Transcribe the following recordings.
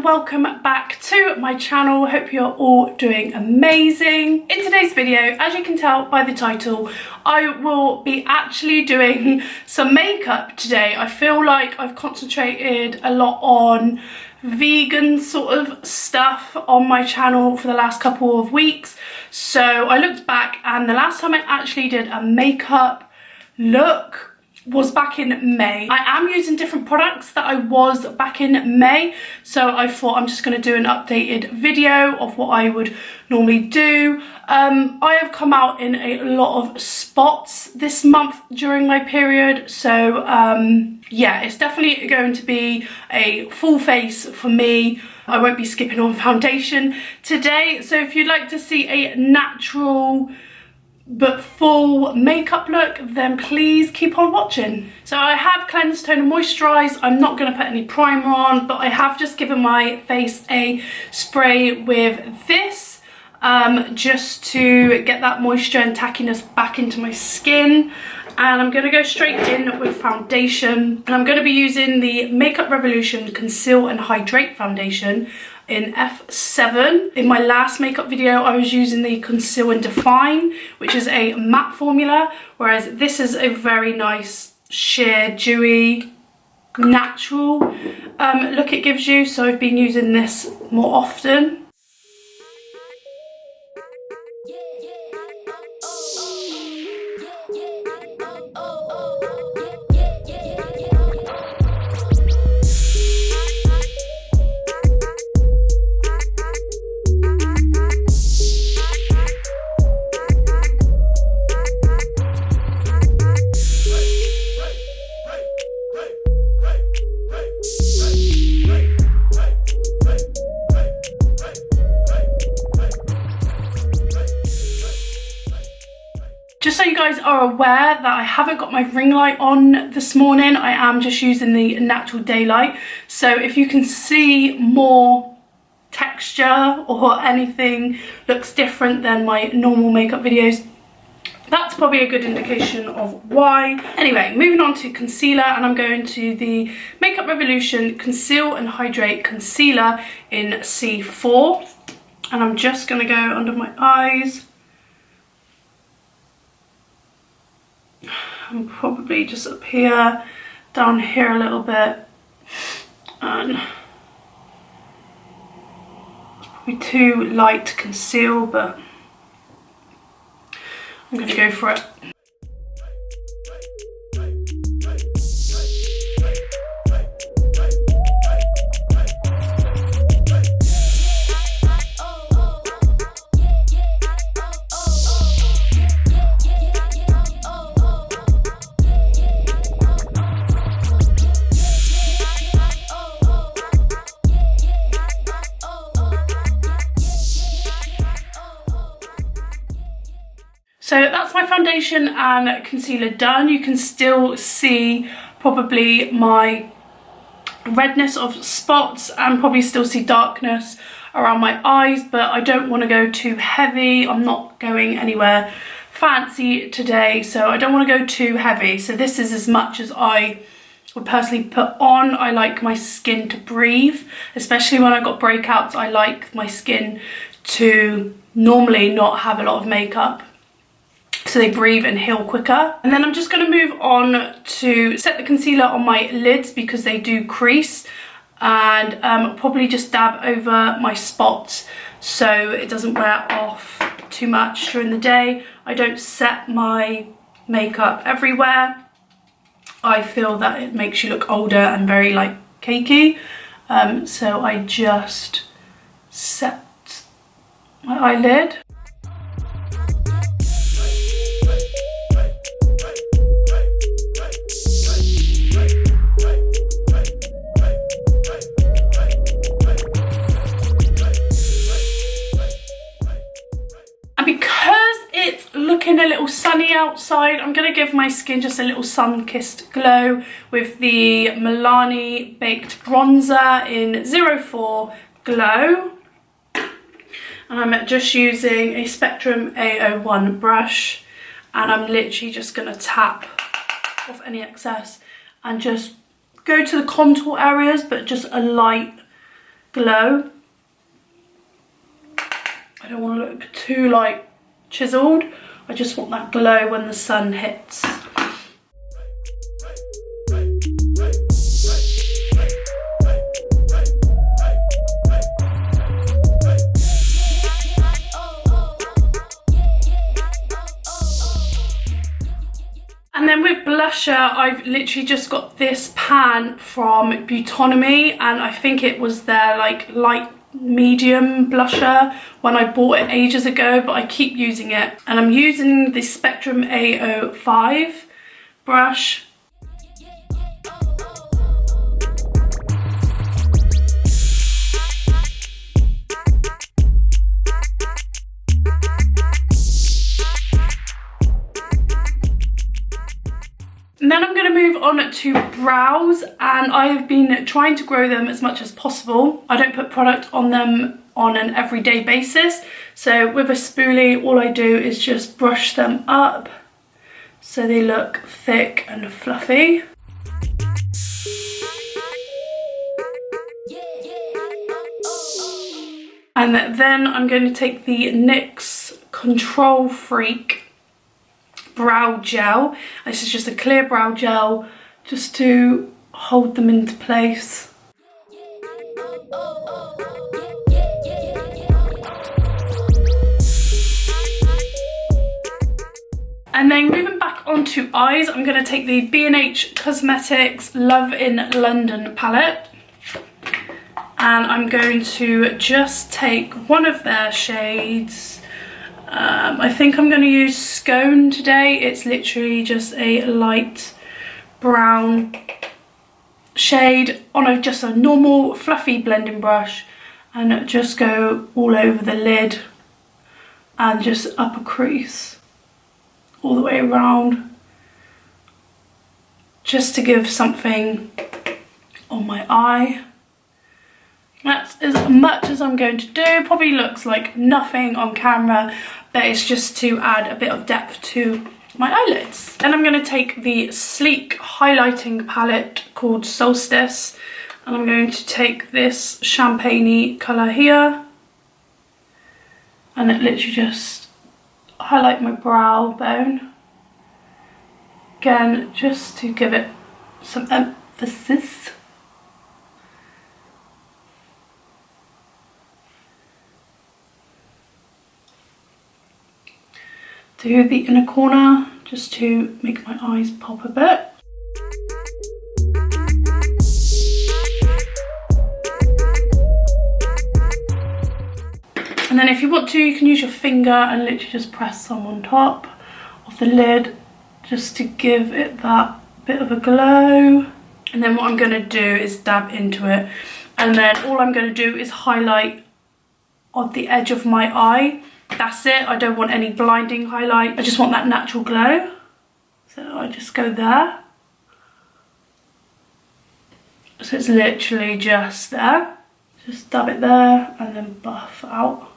welcome back to my channel. Hope you're all doing amazing. In today's video, as you can tell by the title, I will be actually doing some makeup today. I feel like I've concentrated a lot on vegan sort of stuff on my channel for the last couple of weeks. So I looked back and the last time I actually did a makeup look was back in May. I am using different products that I was back in May, so I thought I'm just going to do an updated video of what I would normally do. I have come out in a lot of spots this month during my period, so yeah, it's definitely going to be a full face for me. I won't be skipping on foundation today, so if you'd like to see a natural but full makeup look, then please keep on watching. So I have cleansed, toned and moisturised. I'm not going to put any primer on, but I have just given my face a spray with this just to get that moisture and tackiness back into my skin. And I'm going to go straight in with foundation, and I'm going to be using the Makeup Revolution Conceal and Hydrate Foundation in F7. In my last makeup video, I was using the Conceal and Define, which is a matte formula, whereas this is a very nice sheer, dewy, natural look it gives you. So I've been using this more often. Just so you guys are aware that I haven't got my ring light on this morning, I am just using the natural daylight. So if you can see more texture or anything looks different than my normal makeup videos, that's probably a good indication of why. Anyway, moving on to concealer, and I'm going to the Makeup Revolution Conceal and Hydrate Concealer in C4. And I'm just going to go under my eyes. And probably just up here, down here a little bit, and it's probably too light to conceal, but I'm going to go for it. So that's my foundation and concealer done. You can still see probably my redness of spots and probably still see darkness around my eyes, but I don't want to go too heavy. I'm not going anywhere fancy today, so I don't want to go too heavy. So this is as much as I would personally put on. I like my skin to breathe, especially when I've got breakouts. I like my skin to normally not have a lot of makeup, so they breathe and heal quicker. And then I'm just going to move on to set the concealer on my lids because they do crease, and probably just dab over my spots so it doesn't wear off too much during the day. I don't set my makeup everywhere. I feel that it makes you look older and very like cakey, so I just set my eyelid. Looking a little sunny outside, I'm going to give my skin just a little sun-kissed glow with the Milani Baked Bronzer in 04 Glow. And I'm just using a Spectrum A01 brush, and I'm literally just going to tap off any excess and just go to the contour areas, but just a light glow. I don't want to look too like chiseled. I just want that glow when the sun hits. And then with blusher, I've literally just got this pan from Beautonomy, and I think it was their like light medium blusher when I bought it ages ago, but I keep using it. And I'm using the Spectrum A05 brush. And then I'm going to move on to brows, and I have been trying to grow them as much as possible. I don't put product on them on an everyday basis, so with a spoolie all I do is just brush them up so they look thick and fluffy. And then I'm going to take the NYX Control Freak brow gel. This is just a clear brow gel just to hold them into place. And then moving back onto eyes, I'm going to take the B&H Cosmetics Love in London palette, and I'm going to just take one of their shades. I think I'm going to use Scone today. It's literally just a light brown shade on just a normal fluffy blending brush, and just go all over the lid and just upper crease all the way around, just to give something on my eye. That's as much as I'm going to do. Probably looks like nothing on camera, but it's just to add a bit of depth to my eyelids. Then I'm going to take the sleek highlighting palette called Solstice, and I'm going to take this champagne-y colour here, and it literally just highlight my brow bone. Again, just to give it some emphasis. Do the inner corner just to make my eyes pop a bit. And then if you want to, you can use your finger and literally just press some on top of the lid just to give it that bit of a glow. And then what I'm going to do is dab into it, and then all I'm going to do is highlight on the edge of my eye. That's it. I don't want any blinding highlight. I just want that natural glow. So I just go there. So it's literally just there. Just dab it there and then buff out.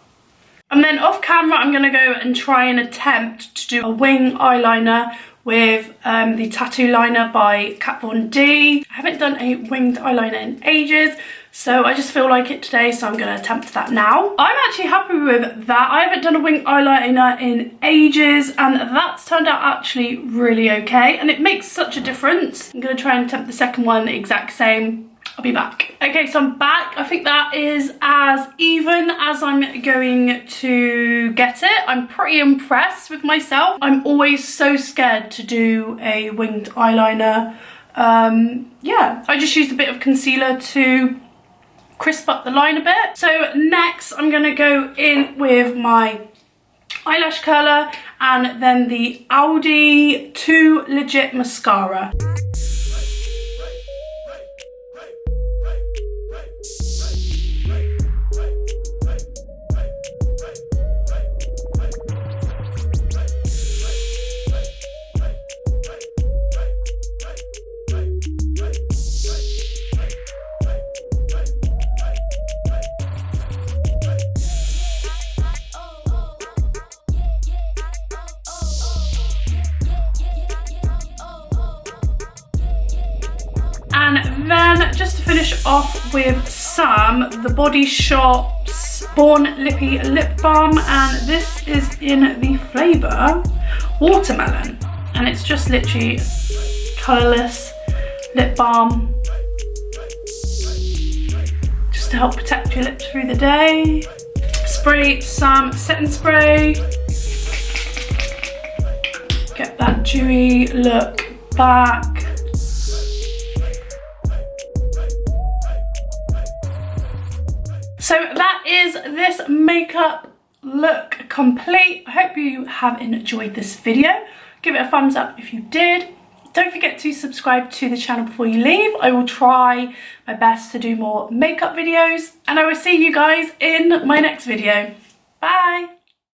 And then off camera, I'm going to go and try and attempt to do a wing eyeliner with the Tattoo Liner by Kat Von D. I haven't done a winged eyeliner in ages, so I just feel like it today, so I'm going to attempt that now. I'm actually happy with that. I haven't done a winged eyeliner in ages, and that's turned out actually really okay, and it makes such a difference. I'm going to try and attempt the second one the exact same. I'll be back. Okay, so I'm back. I think that is as even as I'm going to get it. I'm pretty impressed with myself. I'm always so scared to do a winged eyeliner. Yeah, I just used a bit of concealer to crisp up the line a bit. So next I'm gonna go in with my eyelash curler and then the Audi 2 Legit mascara. And then just to finish off with some The Body Shop's Born Lippy Lip Balm, and this is in the flavour Watermelon, and it's just literally colourless lip balm just to help protect your lips through the day. Spray some setting spray, get that dewy look back. So that is this makeup look complete. I hope you have enjoyed this video. Give it a thumbs up if you did. Don't forget to subscribe to the channel before you leave. I will try my best to do more makeup videos, and I will see you guys in my next video. Bye.